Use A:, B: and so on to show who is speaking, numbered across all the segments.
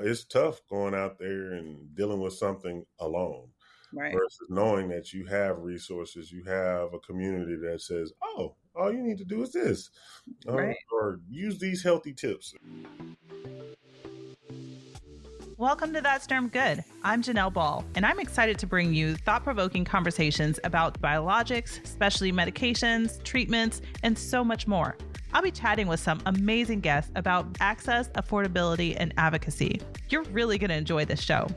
A: It's tough going out there and dealing with something alone
B: Right.
A: versus knowing that you have resources, you have a community that says, oh, all you need to do is this,
B: Right.
A: or use these healthy tips.
C: Welcome to That's Term Good. I'm Janelle Ball, and I'm excited to bring you thought-provoking conversations about biologics, specialty medications, treatments, and so much more. I'll be chatting with some amazing guests about access, affordability, and advocacy. You're really going to enjoy this show.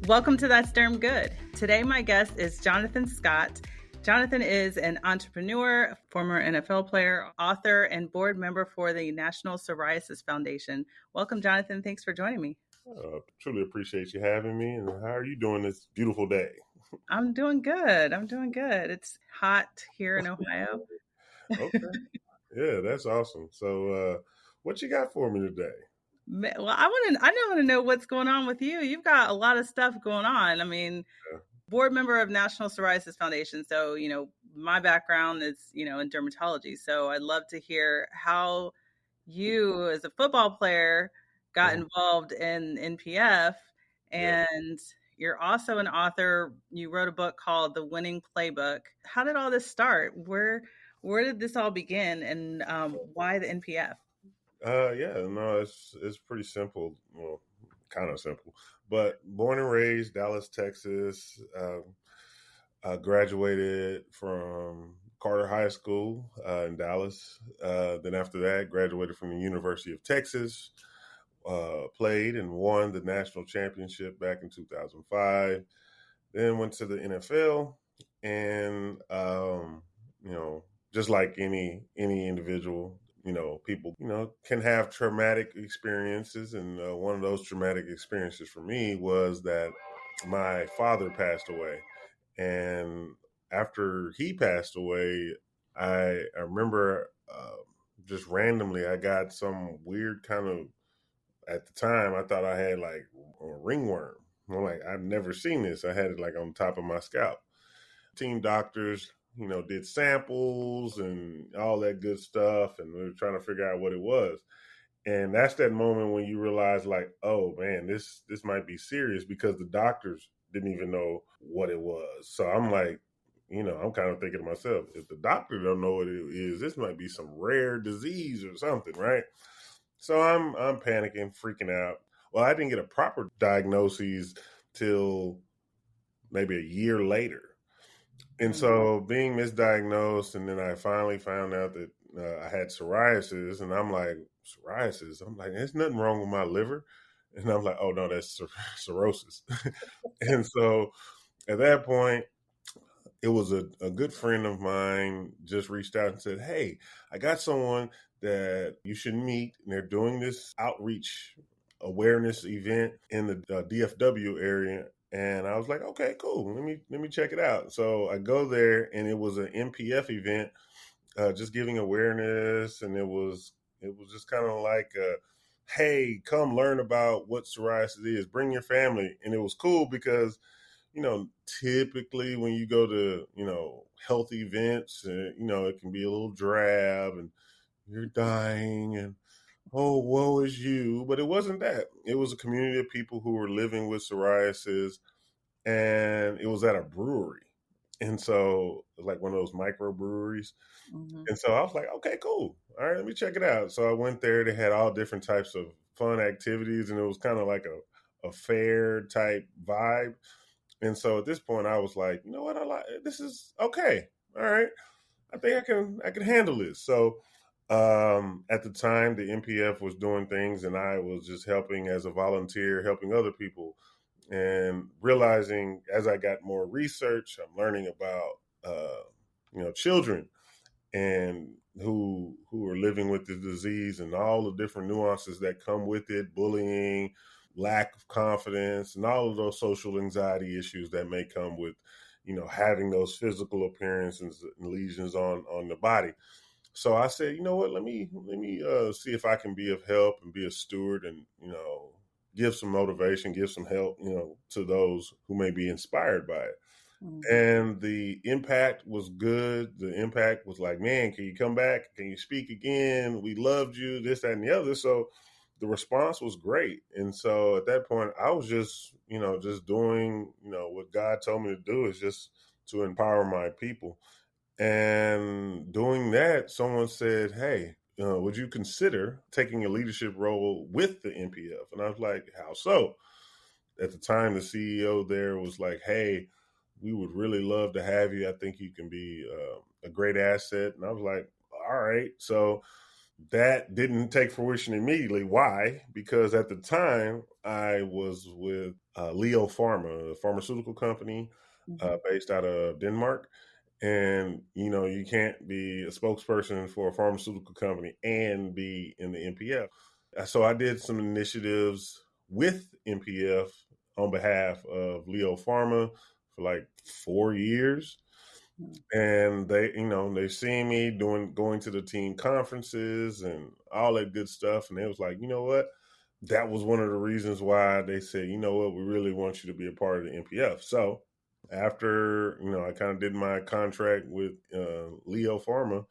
B: Welcome to That's Term Good. Today, my guest is Jonathan Scott. Jonathan is an entrepreneur, former NFL player, author, and board member for the National Psoriasis Foundation. Welcome, Jonathan. Thanks for joining me.
A: Truly appreciate you having me. And how are you doing this beautiful day?
B: I'm doing good. It's hot here in Ohio.
A: Okay. Yeah, that's awesome. So what you got for me today?
B: Well, I want to know what's going on with you. You've got a lot of stuff going on. I mean,
A: Yeah.
B: board member of National Psoriasis Foundation. So, my background is, in dermatology. So I'd love to hear how you as a football player got involved in NPF,
A: Yeah.
B: and you're also an author. You wrote a book called The Winning Playbook. How did all this start? Where did this all begin, and why the NPF?
A: Yeah, no, it's pretty simple. Well, kind of simple. But born and raised Dallas, Texas. I graduated from Carter High School in Dallas. Then after that, graduated from the University of Texas. Played and won the national championship back in 2005. Then went to the NFL, and just like any individual, people, can have traumatic experiences, and one of those traumatic experiences for me was that my father passed away, and after he passed away, I remember just randomly I got some weird kind of, at the time I thought I had like a ringworm. I'm like, I've never seen this. I had it like on top of my scalp. Team doctors, did samples and all that good stuff, and we were trying to figure out what it was. And that's that moment when you realize, like, oh man, this might be serious, because the doctors didn't even know what it was. So I'm like, I'm kind of thinking to myself, if the doctor don't know what it is, this might be some rare disease or something, right? So I'm panicking, freaking out. Well, I didn't get a proper diagnosis till maybe a year later. And so being misdiagnosed, and then I finally found out that I had psoriasis, and I'm like, psoriasis? I'm like, there's nothing wrong with my liver. And I'm like, oh no, that's cirrhosis. And so at that point, it was a good friend of mine just reached out and said, hey, I got someone that you should meet, and they're doing this outreach awareness event in the DFW area. And I was like, okay, cool. Let me check it out. So I go there, and it was an NPF event, just giving awareness, and it was just kind of like, hey, come learn about what psoriasis is. Bring your family, and it was cool because, typically when you go to health events, it can be a little drab, and you're dying, and oh, woe is you. But it wasn't that. It was a community of people who were living with psoriasis, and it was at a brewery. And so, like one of those microbreweries.
B: Mm-hmm.
A: And so I was like, okay, cool. All right, let me check it out. So I went there. They had all different types of fun activities, and it was kind of like a fair type vibe. And so at this point, I was like, you know what? I like this. Is okay. All right. I think I can handle this. So at the time, the NPF was doing things, and I was just helping as a volunteer, helping other people, and realizing as I got more research, I'm learning about children and who are living with the disease, and all the different nuances that come with it, bullying, lack of confidence, and all of those social anxiety issues that may come with having those physical appearances and lesions on the body. So I said, you know what, let me see if I can be of help and be a steward, and give some motivation, give some help, to those who may be inspired by it. And the impact was good. The impact was like, man, can you come back? Can you speak again? We loved you, this, that, and the other. So the response was great. And so at that point, I was just, just doing, what God told me to do, is just to empower my people. And doing that, someone said, hey, would you consider taking a leadership role with the NPF? And I was like, how so? At the time, the CEO there was like, hey, we would really love to have you. I think you can be a great asset. And I was like, all right. So that didn't take fruition immediately. Why? Because at the time, I was with Leo Pharma, a pharmaceutical company based out of Denmark. And, you can't be a spokesperson for a pharmaceutical company and be in the NPF. So I did some initiatives with NPF on behalf of Leo Pharma for like 4 years. And they seen me going to the team conferences and all that good stuff. And they was like, you know what? That was one of the reasons why they said, you know what, we really want you to be a part of the NPF. So after, I kind of did my contract with Leo Pharma,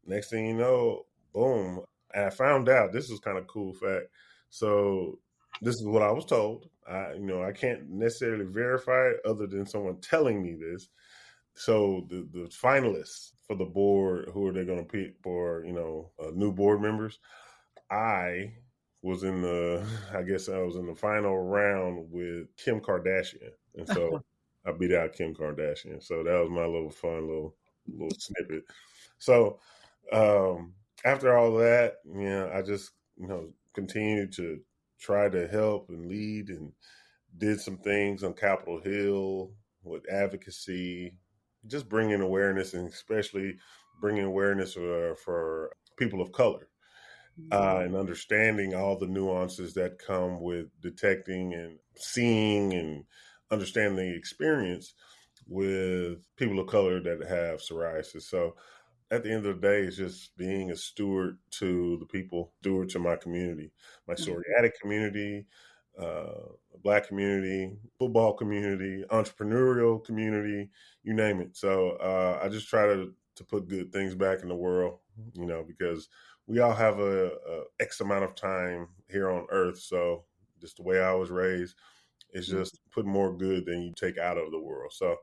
A: next thing you know, boom. And I found out, this is kind of cool fact. So this is what I was told. I can't necessarily verify it other than someone telling me this. So the finalists for the board, who are they going to pick for, new board members? I was I guess I was in the final round with Kim Kardashian. And so I beat out Kim Kardashian. So that was my little fun little snippet. So after all that, I just, continued to try to help and lead, and did some things on Capitol Hill with advocacy, just bringing awareness, and especially bringing awareness for people of color, and understanding all the nuances that come with detecting and seeing and understanding the experience with people of color that have psoriasis. So at the end of the day, it's just being a steward to the people, steward to my community, my psoriatic community, Black community, football community, entrepreneurial community, you name it. So I just try to put good things back in the world, because we all have a X amount of time here on earth. So just the way I was raised is just put more good than you take out of the world. So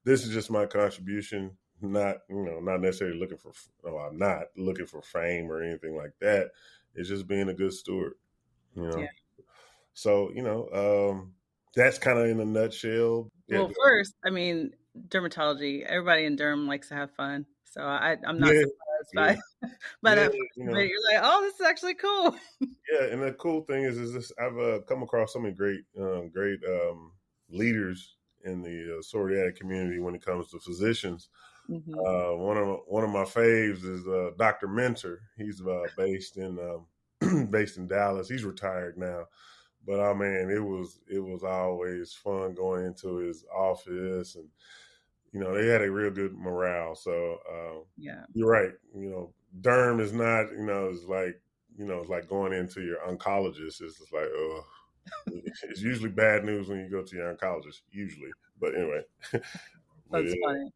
A: this is just my contribution. Not necessarily looking for, I'm not looking for fame or anything like that. It's just being a good steward,
B: Yeah.
A: So, that's kind of in a nutshell.
B: Well, first, dermatology, everybody in derm likes to have fun. So I'm not surprised by, but you're like, oh, this is actually cool.
A: Yeah. And the cool thing is this, I've come across so many great leaders in the psoriatic community when it comes to physicians. One of my faves is Dr. Mentor. He's based in Dallas. He's retired now, but man, it was always fun going into his office, and they had a real good morale. So you're right. Derm is not it's like going into your oncologist. It's just like, oh, it's usually bad news when you go to your oncologist. Usually, but anyway,
B: that's funny.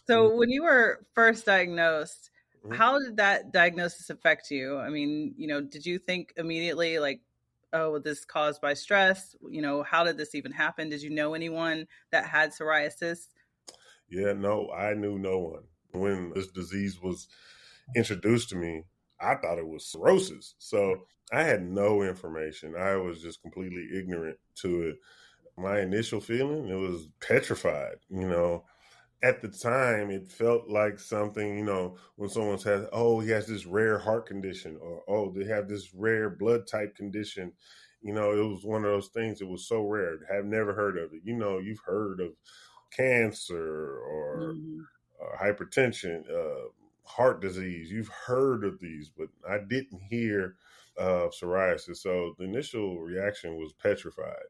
B: So when you were first diagnosed, how did that diagnosis affect you? Did you think immediately like, oh, this is caused by stress? How did this even happen? Did you know anyone that had psoriasis?
A: Yeah, no, I knew no one. When this disease was introduced to me, I thought it was cirrhosis. So I had no information. I was just completely ignorant to it. My initial feeling, it was petrified, At the time, it felt like something, when someone says, oh, he has this rare heart condition, or, oh, they have this rare blood type condition. It was one of those things. It was so rare. I've never heard of it. You've heard of cancer or hypertension, heart disease. You've heard of these, but I didn't hear of psoriasis. So the initial reaction was petrified.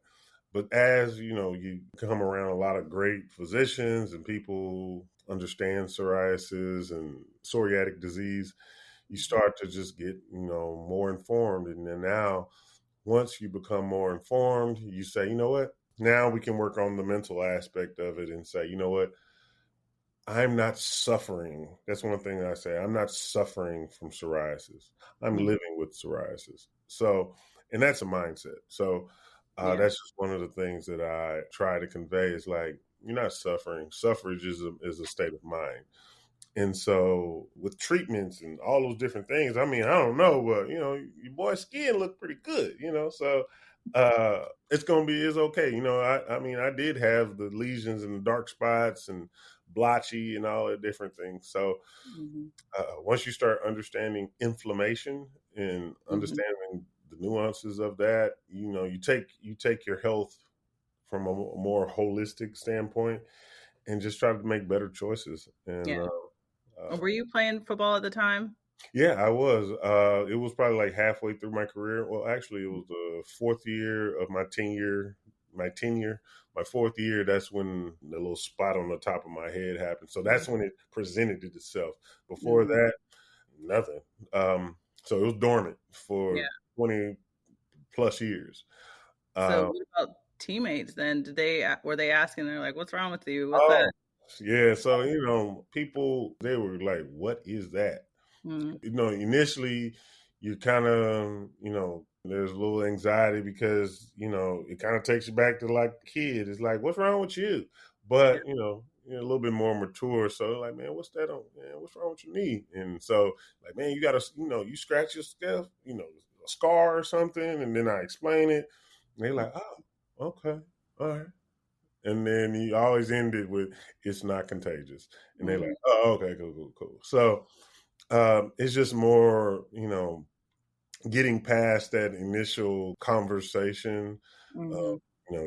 A: But as you come around a lot of great physicians and people who understand psoriasis and psoriatic disease, you start to just get, more informed. And then now, once you become more informed, you say, you know what, now we can work on the mental aspect of it and say, you know what, I'm not suffering. That's one thing I say. I'm not suffering from psoriasis. I'm
B: Mm.
A: living with psoriasis. So, and that's a mindset. So,
B: Yeah.
A: that's just one of the things that I try to convey is like, you're not suffering. Suffrage is a state of mind. And so with treatments and all those different things, I mean, I don't know, but your boy's skin looked pretty good, so it's okay. I mean, I did have the lesions and the dark spots and blotchy and all the different things. So
B: Hmm.
A: once you start understanding inflammation and
B: Hmm.
A: understanding the nuances of that, you take your health from a more holistic standpoint and just try to make better choices. And
B: Yeah.
A: uh,
B: Were you playing football at the time?
A: Yeah, I was. It was probably like halfway through my career. Well, actually, it was the fourth year of my tenure. My tenure, my fourth year. That's when the little spot on the top of my head happened. So that's when it presented itself. Before
B: Mm-hmm.
A: that, nothing. So it was dormant
B: Yeah.
A: for 20 plus years.
B: So
A: Um,
B: what about teammates then? Were they asking? They're like, "What's wrong with you? What's
A: oh,
B: that?"
A: yeah. So people they were like, "What is that?"
B: Mm-hmm.
A: Initially you kind of, there's a little anxiety because, it kind of takes you back to like a kid. It's like, what's wrong with you?
B: Yeah.
A: But, you're a little bit more mature. So like, man, what's that on, man? What's wrong with your knee? And so like, man, you got to, you scratch yourself, a scar or something. And then I explain it. And they're like, oh, okay. All right. And then he always ended with, it's not contagious. And they're
B: Mm-hmm.
A: like, oh, okay, cool, cool, cool. So, it's just more, getting past that initial conversation,
B: Mm-hmm.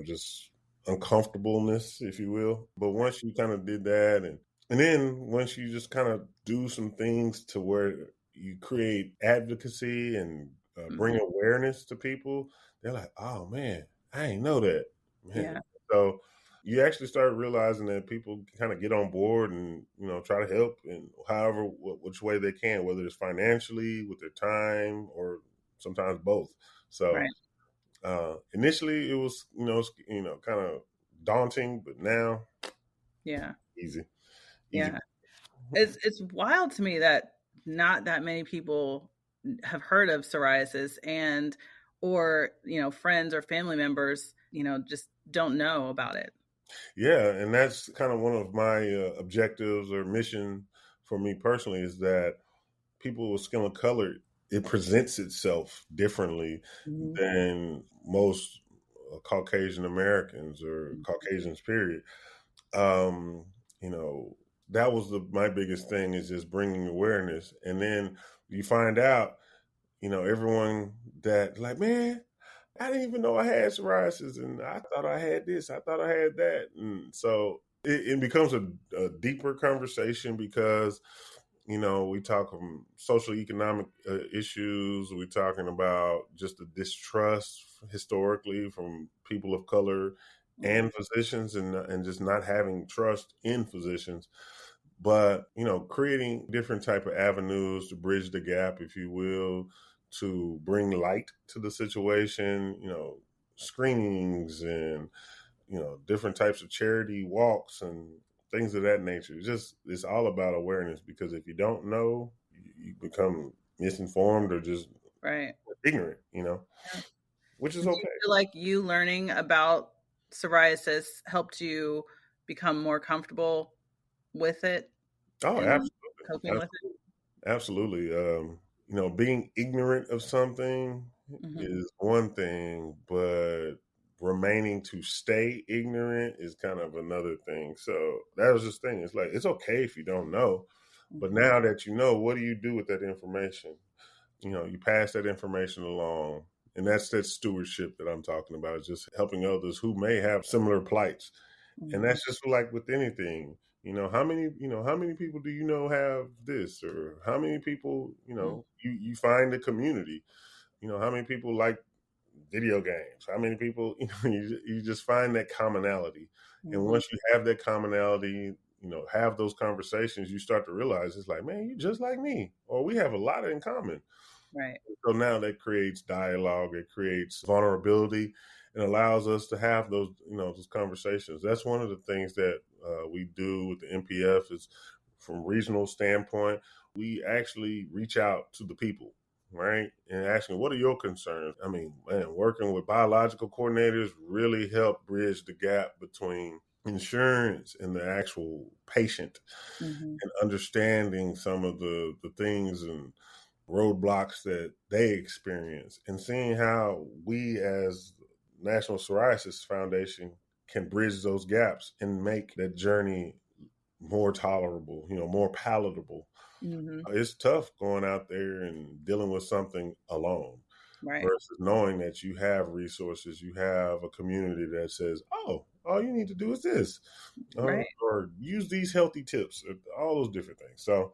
A: just uncomfortableness, if you will. But once you kind of did that, and then once you just kind of do some things to where you create advocacy and
B: Mm-hmm.
A: bring awareness to people, they're like, "Oh man, I ain't know that, man."
B: Yeah.
A: So you actually start realizing that people kind of get on board and try to help in however which way they can, whether it's financially, with their time, or sometimes both. So
B: Right.
A: initially it was kind of daunting, but now
B: Yeah.
A: easy, easy.
B: Yeah. It's wild to me that not that many people have heard of psoriasis and or friends or family members just don't know about it.
A: Yeah, and that's kind of one of my objectives or mission for me personally is that people with skin of color, it presents itself differently
B: Hmm.
A: than most Caucasian Americans or Caucasians, period. Um, you know, that was my biggest thing is just bringing awareness. And then you find out, everyone that like, man, I didn't even know I had psoriasis, and I thought I had this, I thought I had that, and so it becomes a deeper conversation because we talk from social economic issues. We're talking about just the distrust historically from people of color
B: Hmm.
A: and physicians, and just not having trust in physicians. But creating different type of avenues to bridge the gap, if you will, to bring light to the situation, screenings and different types of charity walks and things of that nature. It's all about awareness, because if you don't know, you become misinformed or just
B: Right.
A: ignorant,
B: Yeah.
A: which is
B: Do you
A: okay.
B: feel like you learning about psoriasis helped you become more comfortable with it
A: Oh,
B: and
A: absolutely.
B: coping with it?
A: Absolutely. Being ignorant of something
B: Hmm.
A: is one thing, but remaining to stay ignorant is kind of another thing. So that was just thing. It's like, it's okay if you don't know, but
B: Hmm.
A: now that you know, what do you do with that information? You pass that information along. And that's that stewardship that I'm talking about, is just helping others who may have similar plights. And
B: Hmm.
A: that's just like with anything. How many people do you know have this, or how many people, you find a community, how many people like video games, how many people, you just find that commonality. And
B: Hmm.
A: once you have that commonality, have those conversations, you start to realize it's like, man, you just like me, or we have a lot in common.
B: Right.
A: So now that creates dialogue, it creates vulnerability, and allows us to have those, those conversations. That's one of the things that we do with the NPF is from regional standpoint, we actually reach out to the people, right? And asking, what are your concerns? I mean, man, working with biological coordinators really help bridge the gap between insurance and the actual patient, and understanding some of the things and roadblocks that they experience, and seeing how we as National Psoriasis Foundation can bridge those gaps and make that journey more tolerable, more palatable. It's tough going out there and dealing with something alone,
B: Right.
A: versus knowing that you have resources, you have a community that says, oh, all you need to do is this,
B: Right.
A: or use these healthy tips, all those different things. So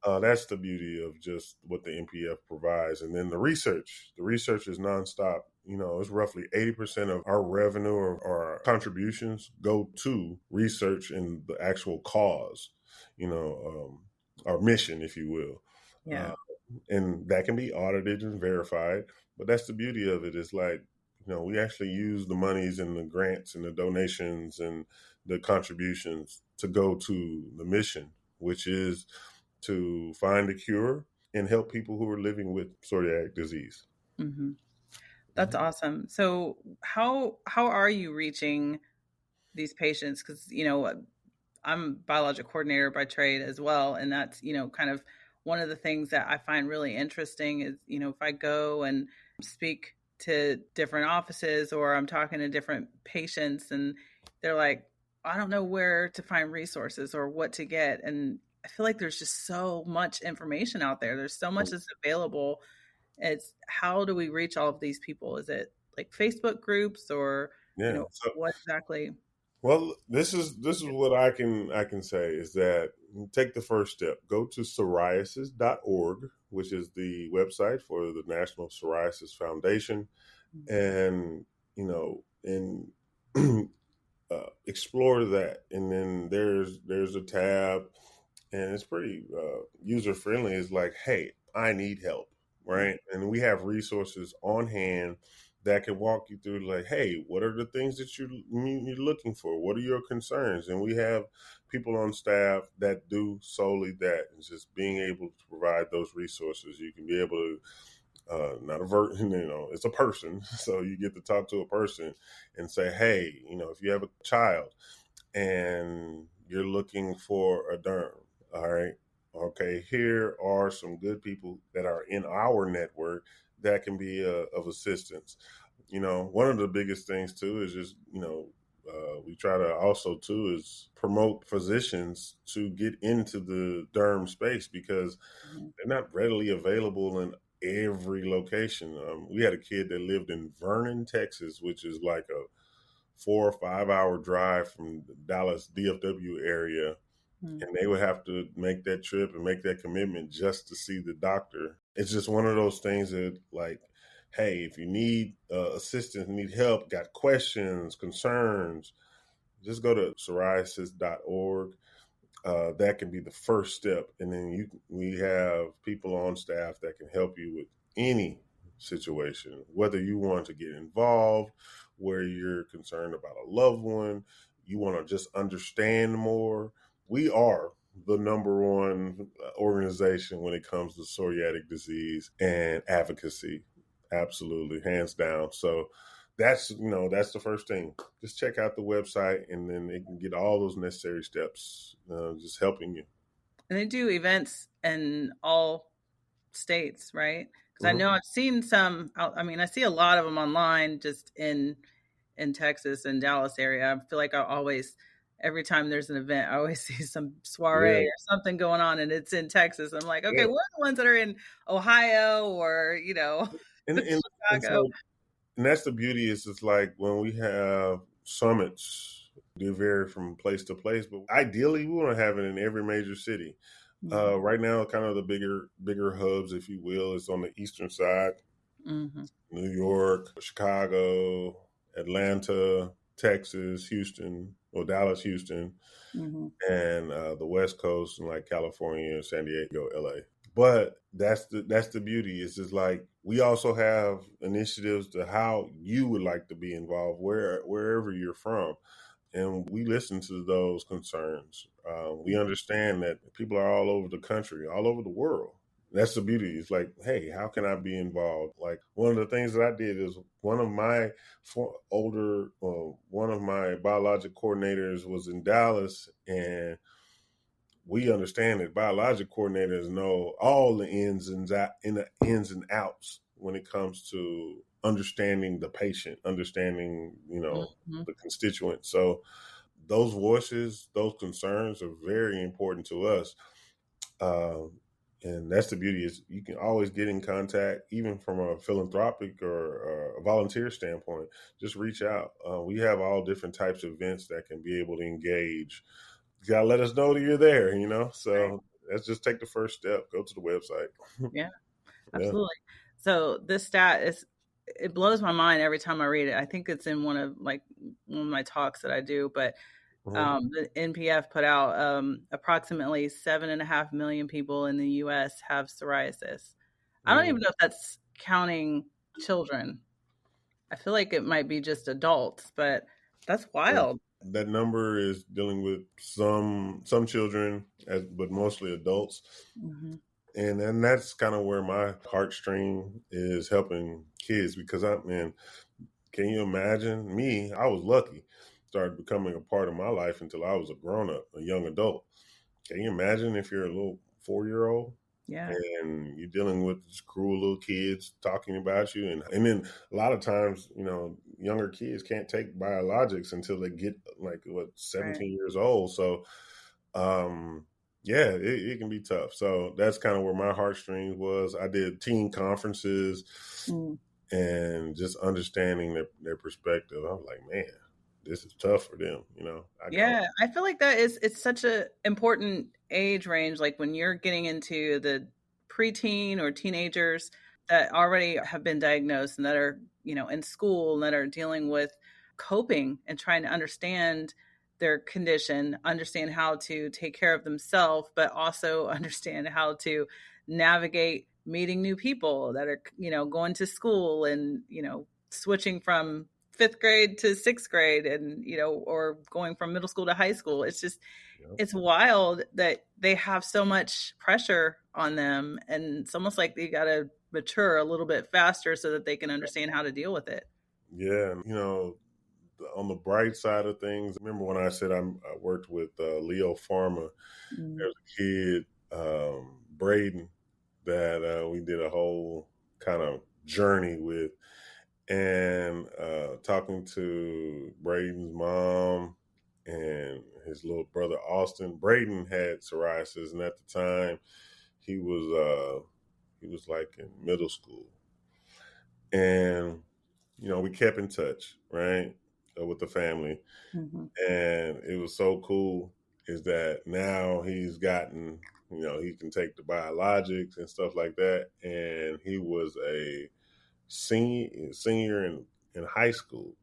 A: that's the beauty of just what the NPF provides. And then the research is nonstop. It's roughly 80% of our revenue or our contributions go to research and the actual cause, our mission, if you will.
B: Yeah.
A: And that can be audited and verified. But that's the beauty of it, is like, we actually use the monies and the grants and the donations and the contributions to go to the mission, which is to find a cure and help people who are living with psoriatic disease.
B: That's awesome. So how are you reaching these patients? Because, I'm a biologic coordinator by trade as well. And that's, kind of one of the things that I find really interesting is, if I go and speak to different offices or I'm talking to different patients and they're like, I don't know where to find resources or what to get. And I feel like there's just so much information out there. There's so much that's available. It's how do we reach all of these people? Is it like Facebook groups or, what exactly?
A: Well, this is what I can say is that take the first step. Go to psoriasis.org, which is the website for the National Psoriasis Foundation, and explore that. And then there's a tab, and it's pretty user friendly. It's like, hey, I need help, right? And we have resources on hand that can walk you through, like, hey, what are the things that you're looking for? What are your concerns? And we have people on staff that do solely that, and just being able to provide those resources. You can be able to not avert, it's a person. So you get to talk to a person and say, hey, if you have a child and you're looking for a derm, all right, okay, here are some good people that are in our network that can be of assistance. One of the biggest things too is just, we try to also too is promote physicians to get into the derm space, because they're not readily available in every location. We had a kid that lived in Vernon, Texas, which is like a 4 or 5 hour drive from the Dallas DFW area. And they would have to make that trip and make that commitment just to see the doctor. It's just one of those things that, like, hey, if you need assistance, need help, got questions, concerns, just go to psoriasis.org. That can be the first step. And then we have people on staff that can help you with any situation, whether you want to get involved, where you're concerned about a loved one, you want to just understand more. We are the number one organization when it comes to psoriatic disease and advocacy. Absolutely, hands down. So that's the first thing. Just check out the website, and then they can get all those necessary steps, just helping you.
B: And they do events in all states, right? Because I know I've seen some. I see a lot of them online, just in Texas and Dallas area. I feel like every time there's an event, I always see some soiree or something going on, and it's in Texas. I'm like, okay, what are the ones that are in Ohio or Chicago?
A: And that's the beauty. Is it's like when we have summits, they vary from place to place, but ideally we want to have it in every major city. Right now, kind of the bigger hubs, if you will, is on the eastern side. New York, Chicago, Atlanta, Texas, Houston, or Dallas, Houston, and the West Coast, and like California, San Diego, LA. But that's the beauty. It's just like we also have initiatives to how you would like to be involved, wherever you're from. And we listen to those concerns. We understand that people are all over the country, all over the world. That's the beauty. It's like, hey, how can I be involved? Like one of the things that I did is one of my biologic coordinators was in Dallas, and we understand that biologic coordinators know all the ins and outs when it comes to understanding the patient, understanding,
B: Mm-hmm.
A: the constituent. So those voices, those concerns are very important to us. Um, and that's the beauty, is you can always get in contact, even from a philanthropic or a volunteer standpoint. Just reach out. We have all different types of events that can be able to engage. You gotta let us know that you're there,
B: Right.
A: So let's just take the first step. Go to the website.
B: Yeah,
A: Yeah.
B: absolutely. So this stat it blows my mind every time I read it. I think it's in one of my talks that I do, but
A: Mhm.
B: the NPF put out approximately 7.5 million people in the U.S. have psoriasis. I don't
A: Mhm.
B: even know if that's counting children. I feel like it might be just adults, but that's
A: Yeah.
B: wild.
A: That number is dealing with some children, but mostly adults.
B: Hmm.
A: And then that's kind of where my heartstring is, helping kids, because man, can you imagine me? I was lucky, started becoming a part of my life until I was a grown up, a young adult. Can you imagine if you're a little 4-year-old
B: Yeah,
A: and you're dealing with these cruel little kids talking about you, and then a lot of times, younger kids can't take biologics until they get like what
B: right.
A: 17 years old. So um yeah, it can be tough. So that's kind of where my heartstrings was. I did teen conferences
B: Mm.
A: and just understanding their perspective. I was like, man, this is tough for them. I got
B: Yeah, I feel like it's such a important age range. Like when you're getting into the preteen or teenagers that already have been diagnosed and that are, in school and that are dealing with coping and trying to understand their condition, understand how to take care of themselves, but also understand how to navigate meeting new people that are, going to school and, switching from fifth grade to sixth grade and or going from middle school to high school.
A: Yep.
B: It's wild that they have so much pressure on them, and it's almost like they got to mature a little bit faster so that they can understand how to deal with it.
A: Yeah, and on the bright side of things, remember when I said I worked with Leo Pharma?
B: Mm.
A: There's a kid, Braden, that we did a whole kind of journey with, and talking to Braden's mom and his little brother Austin. Braden had psoriasis, and at the time he was like in middle school, and we kept in touch, right, with the family.
B: Hmm.
A: And it was so cool is that now he's gotten, he can take the biologics and stuff like that. And he was a senior in high school.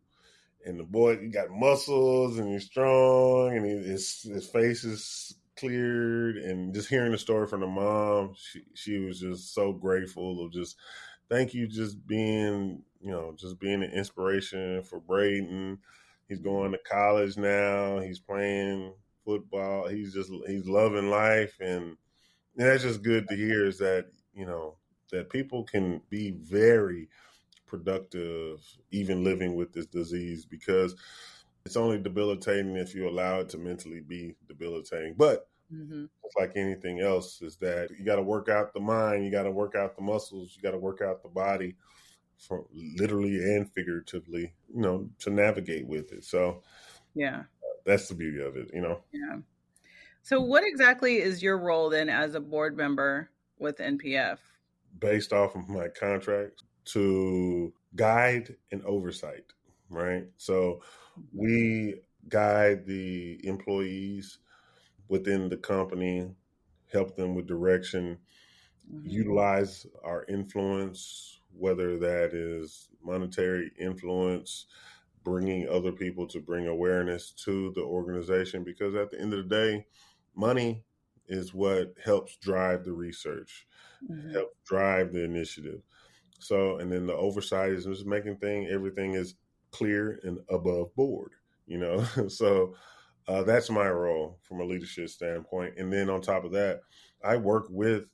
A: And the boy, he got muscles and he's strong and his face is cleared. And just hearing the story from the mom, she was just so grateful of just, thank you, just being an inspiration for Braden. He's going to college now. He's playing football. He's loving life, and that's just good to hear. Is that that people can be very productive, even living with this disease, because it's only debilitating if you allow it to mentally be debilitating. But
B: Hmm.
A: it's like anything else, is that you got to work out the mind, you got to work out the muscles, you got to work out the body, from literally and figuratively, to navigate with it. So
B: Yeah,
A: that's the beauty of it.
B: yeah. So, what exactly is your role then as a board member with NPF?
A: Based off of my contract, to guide and oversight, right? So
B: Hmm.
A: we guide the employees within the company, help them with direction,
B: Hmm.
A: utilize our influence, whether that is monetary influence, bringing other people to bring awareness to the organization, because at the end of the day, money is what helps drive the research,
B: Hmm.
A: help drive the initiative. So, and then the oversight is just making everything is clear and above board, So that's my role from a leadership standpoint. And then on top of that, I work with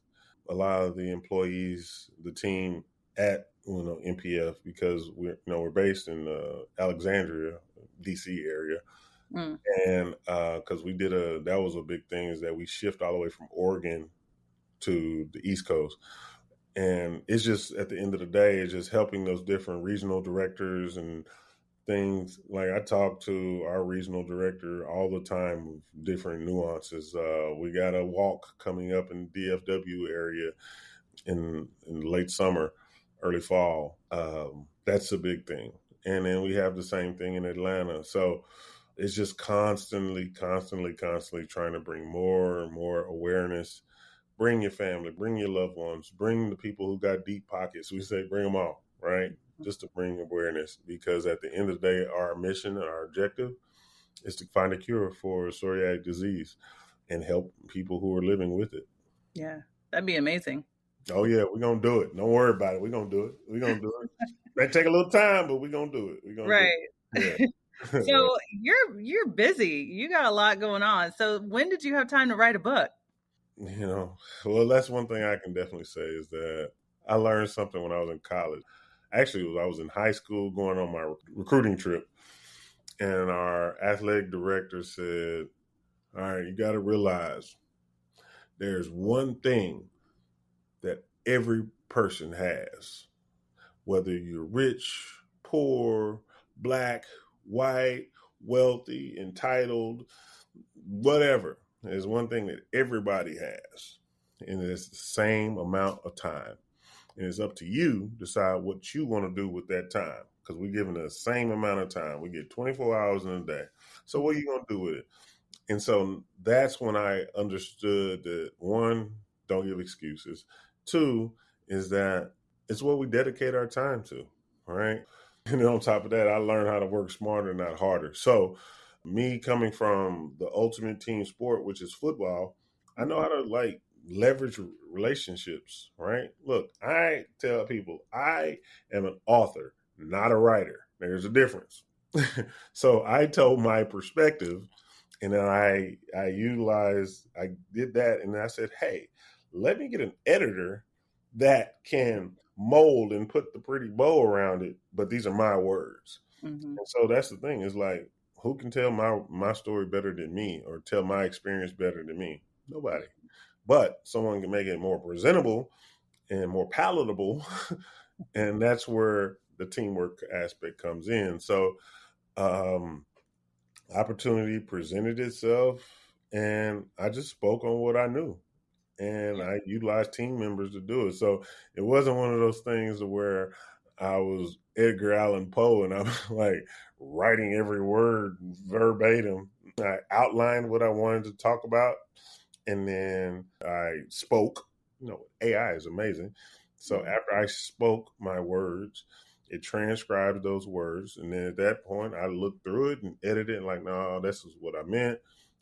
A: a lot of the employees, the team at NPF, because we're based in Alexandria, DC area. And because that was a big thing, is that we shift all the way from Oregon to the East Coast. And it's just, at the end of the day, it's just helping those different regional directors and things. Like, I talk to our regional director all the time with different nuances. We got a walk coming up in DFW area in late summer, early fall. That's a big thing. And then we have the same thing in Atlanta. So it's just constantly trying to bring more and more awareness. Bring your family, bring your loved ones, bring the people who got deep pockets. We say bring them all, right? Just to bring awareness, because at the end of the day, our mission and our objective is to find a cure for psoriatic disease and help people who are living with it.
B: Yeah, that'd be amazing.
A: Oh yeah, we're gonna do it. Don't worry about it. We're gonna do it. We're gonna do it. May take a little time, but we're gonna do it. We're gonna do it. Yeah.
B: So you're busy. You got a lot going on. So when did you have time to write a book?
A: Well, that's one thing I can definitely say, is that I learned something when I was in college. Actually, I was in high school going on my recruiting trip, and our athletic director said, all right, you got to realize there's one thing that every person has, whether you're rich, poor, black, white, wealthy, entitled, whatever. There's one thing that everybody has, and it's the same amount of time. And it's up to you to decide what you want to do with that time, because we're given the same amount of time. We get 24 hours in a day. So what are you going to do with it? And so that's when I understood that, one, don't give excuses. Two, is that it's what we dedicate our time to, right? And then on top of that, I learned how to work smarter, not harder. So me coming from the ultimate team sport, which is football, I know how to leverage relationships, right? Look, I tell people I am an author, not a writer. There's a difference. So I told my perspective, and then I did that, and I said, hey, let me get an editor that can mold and put the pretty bow around it, but these are my words. Mm-hmm. And so that's the thing, is like, who can tell my story better than me, or tell my experience better than me? Nobody. But someone can make it more presentable and more palatable. And that's where the teamwork aspect comes in. So opportunity presented itself, and I just spoke on what I knew. And I utilized team members to do it. So it wasn't one of those things where I was Edgar Allan Poe and I'm like writing every word verbatim. I outlined what I wanted to talk about, and then I spoke. AI is amazing. So after I spoke my words, it transcribes those words. And then at that point, I looked through it and edited it, like, no, this is what I meant.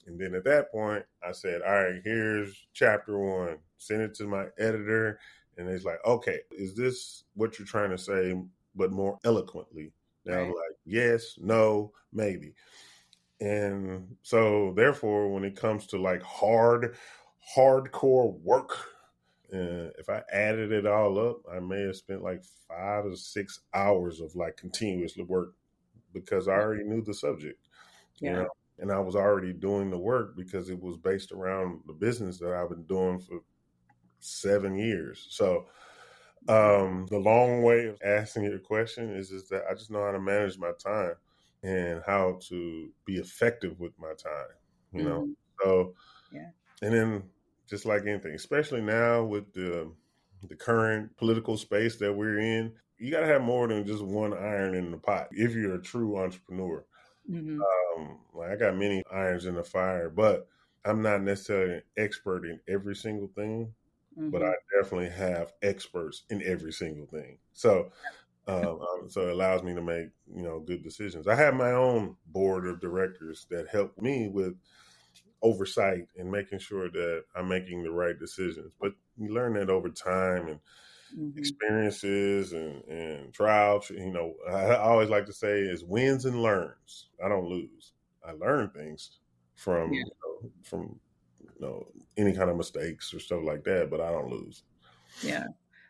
A: And then at that point, I said, all right, here's chapter 1. Send it to my editor. And it's like, okay, is this what you're trying to say, but more eloquently? Now, right. Like, yes, no, maybe. And so therefore, when it comes to like hardcore work, if I added it all up, I may have spent like 5 or 6 hours of like continuous work, because I already knew the subject. Yeah. And I was already doing the work because it was based around the business that I've been doing for 7 years. So the long way of asking your question is that I just know how to manage my time and how to be effective with my time, you know? So, yeah. And then just like anything, especially now with the current political space that we're in, you got to have more than just one iron in the pot if you're a true entrepreneur. Mm-hmm. I got many irons in the fire, but I'm not necessarily an expert in every single thing, but I definitely have experts in every single thing. So, so it allows me to make, good decisions. I have my own board of directors that help me with oversight and making sure that I'm making the right decisions. But you learn that over time, and experiences and trials. I always like to say is wins and learns. I don't lose. I learn things from
B: Yeah.
A: from any kind of mistakes or stuff like that, but I don't lose.
B: Yeah.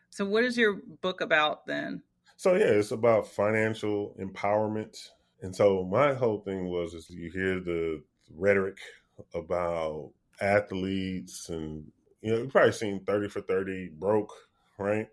B: So what is your book about then?
A: So yeah, it's about financial empowerment. And so my whole thing was is you hear the rhetoric about athletes and you've probably seen 30 for 30 broke, right?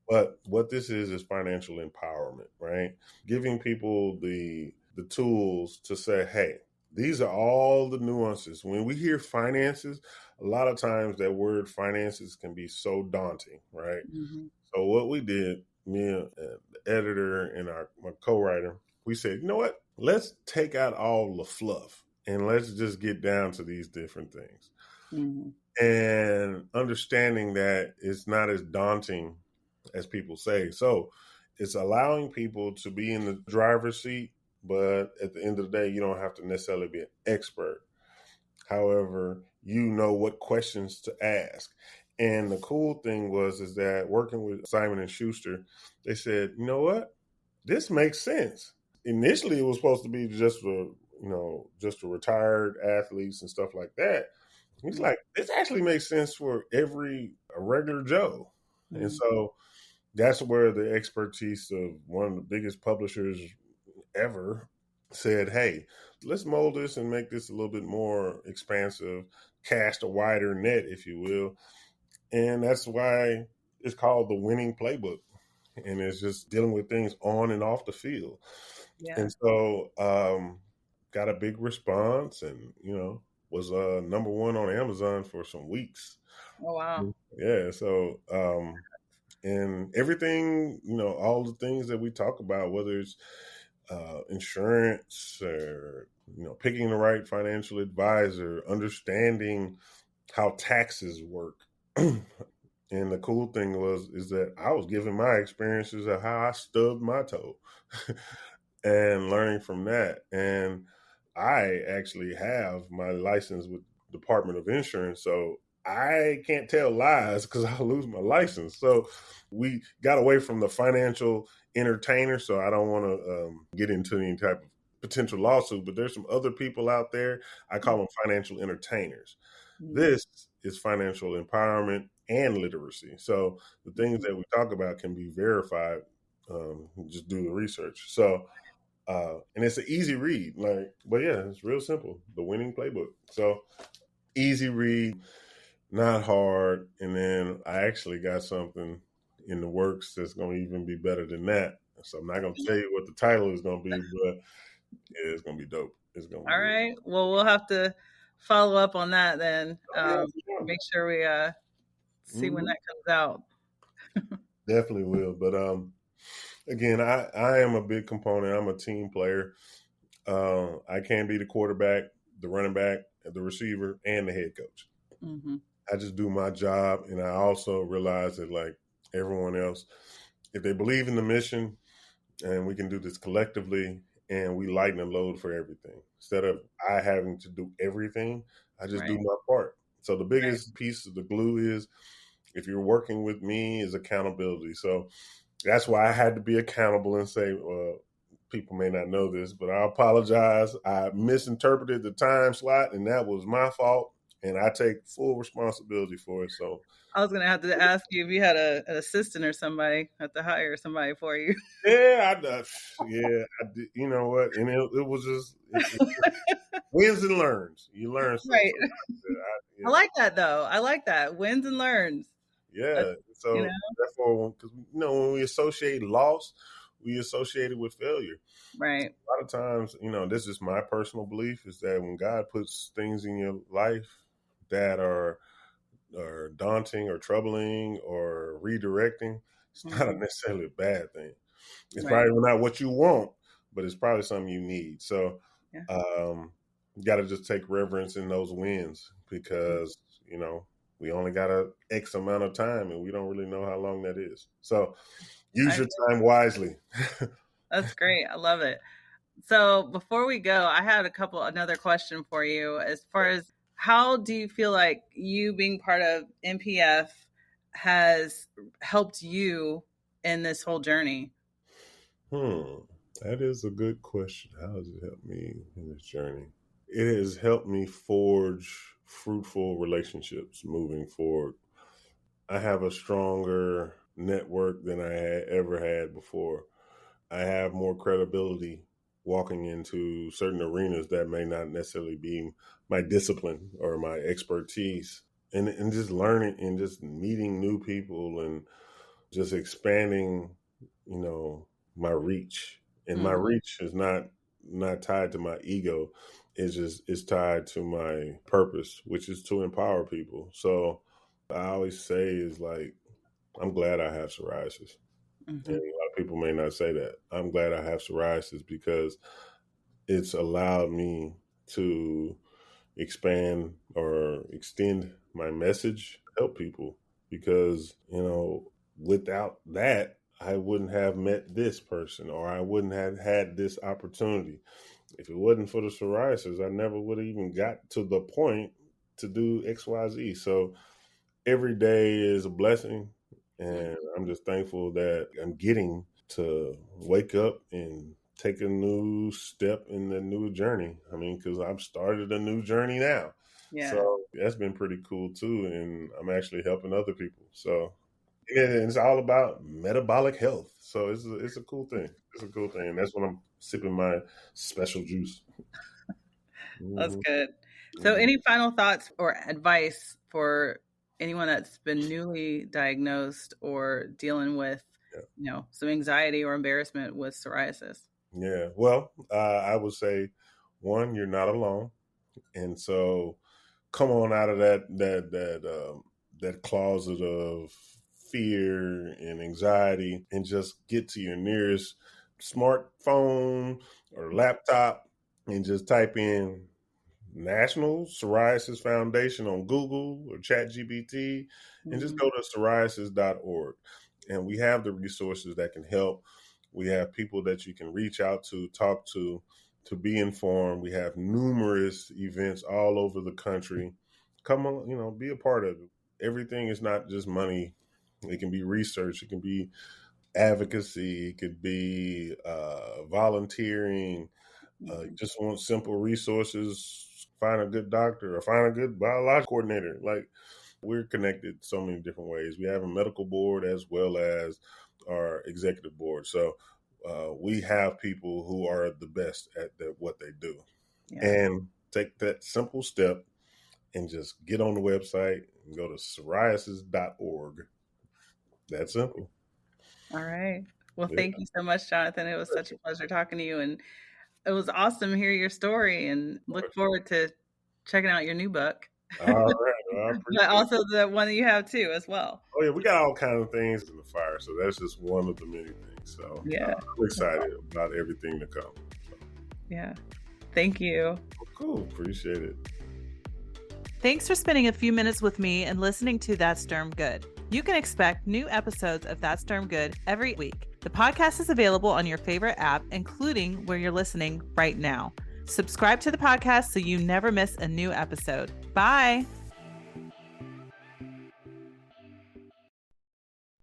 A: But what this is financial empowerment, right? Giving people the tools to say, hey, these are all the nuances. When we hear finances, a lot of times that word finances can be so daunting, right?
B: Mm-hmm.
A: So what we did, me and the editor and my co-writer, we said, you know what? Let's take out all the fluff and let's just get down to these different things.
B: Mm-hmm.
A: And understanding that it's not as daunting as people say. So it's allowing people to be in the driver's seat, but at the end of the day, you don't have to necessarily be an expert. However, you know what questions to ask. And the cool thing is that working with Simon and Schuster, they said, you know what? This makes sense. Initially, it was supposed to be just for, just for retired athletes and stuff like that. He's like, this actually makes sense for every regular Joe.
B: Mm-hmm.
A: And so that's where the expertise of one of the biggest publishers ever said, hey, let's mold this and make this a little bit more expansive, cast a wider net, if you will. And that's why it's called the winning playbook. And it's just dealing with things on and off the field.
B: Yeah.
A: And so got a big response and, was number one on Amazon for some weeks.
B: Oh, wow.
A: Yeah. So, and everything, all the things that we talk about, whether it's insurance or, picking the right financial advisor, understanding how taxes work. And the cool thing is that I was giving my experiences of how I stubbed my toe and learning from that. And I actually have my license with Department of Insurance. So I can't tell lies because I'll lose my license. So we got away from the financial entertainer. So I don't want to get into any type of potential lawsuit, but there's some other people out there. I call them financial entertainers. Mm-hmm. This is financial empowerment and literacy. So the things that we talk about can be verified. Just do the research. So, and it's an easy read, but yeah, it's real simple. The winning playbook. So easy read, not hard. And then I actually got something in the works that's going to even be better than that. So I'm not going to tell you what the title is going to be, but yeah, it's going to be dope. It's going to be
B: all right. Well, we'll have to follow up on that then. Make sure we see when that comes out.
A: Definitely will. But again, I am a big component. I'm a team player. I can be the quarterback, the running back, the receiver, and the head coach. Mm-hmm. I just do my job. And I also realize that like everyone else, if they believe in the mission and we can do this collectively and we lighten the load for everything, instead of I having to do everything, I just do my part. So the biggest piece of the glue is if you're working with me is accountability. So that's why I had to be accountable and say, well, people may not know this, but I apologize. I misinterpreted the time slot and that was my fault. And I take full responsibility for it. So
B: I was going to have to ask you if you had an assistant or somebody, have to hire somebody for you.
A: Yeah, I did. You know what? And it was just wins and learns. You learn something.
B: Right. I like that though. I like that. Wins and learns.
A: Yeah. So therefore, because when we associate loss, we associate it with failure.
B: Right.
A: A lot of times, this is my personal belief, is that when God puts things in your life that are daunting or troubling or redirecting, it's not necessarily a bad thing. It's probably not what you want, but it's probably something you need. So you got to just take reverence in those wins because, we only got a X amount of time and we don't really know how long that is. So use your time wisely.
B: That's great. I love it. So before we go, I had another question for you as far as how do you feel like you being part of NPF has helped you in this whole journey?
A: That is a good question. How has it helped me in this journey? It has helped me forge fruitful relationships moving forward. I have a stronger network than I had ever had before. I have more credibility walking into certain arenas that may not necessarily be my discipline or my expertise. And just learning and just meeting new people and just expanding, my reach. And my reach is not tied to my ego. It's tied to my purpose, which is to empower people. So I always say is like, I'm glad I have psoriasis. And a lot of people may not say that. I'm glad I have psoriasis because it's allowed me to expand or extend my message, help people. Because, without that, I wouldn't have met this person or I wouldn't have had this opportunity. If it wasn't for the psoriasis, I never would have even got to the point to do XYZ. So every day is a blessing. And I'm just thankful that I'm getting to wake up and take a new step in the new journey. I mean, because I've started a new journey now.
B: Yeah.
A: So that's been pretty cool too. And I'm actually helping other people. So it's all about metabolic health. So it's a cool thing. It's a cool thing. And that's when I'm sipping my special juice.
B: That's good. So any final thoughts or advice for anyone that's been newly diagnosed or dealing with, some anxiety or embarrassment with psoriasis?
A: Yeah. Well, I would say, one, you're not alone. And so come on out of that closet of fear and anxiety and just get to your nearest smartphone or laptop and just type in National Psoriasis Foundation on Google or ChatGPT and just go to psoriasis.org. And we have the resources that can help. We have people that you can reach out to, talk to be informed. We have numerous events all over the country. Come on, be a part of it. Everything is not just money. It can be research. It can be advocacy. It could be volunteering. You just want simple resources. Find a good doctor or find a good biological coordinator. Like, we're connected so many different ways. We have a medical board as well as our executive board. So we have people who are the best at what they do. Yeah. And take that simple step and just get on the website and go to psoriasis.org. That's simple.
B: All right. Well, thank you so much, Jonathan. It was such a pleasure talking to you. And it was awesome to hear your story and look forward to checking out your new book.
A: All right.
B: But also the one that you have too as well.
A: Oh, yeah. We got all kinds of things in the fire. So that's just one of the many things. So yeah, I'm excited about everything to come. So.
B: Yeah. Thank you.
A: Cool. Appreciate it.
C: Thanks for spending a few minutes with me and listening to That's Derm Good. You can expect new episodes of That's Derm Good every week. The podcast is available on your favorite app, including where you're listening right now. Subscribe to the podcast so you never miss a new episode. Bye.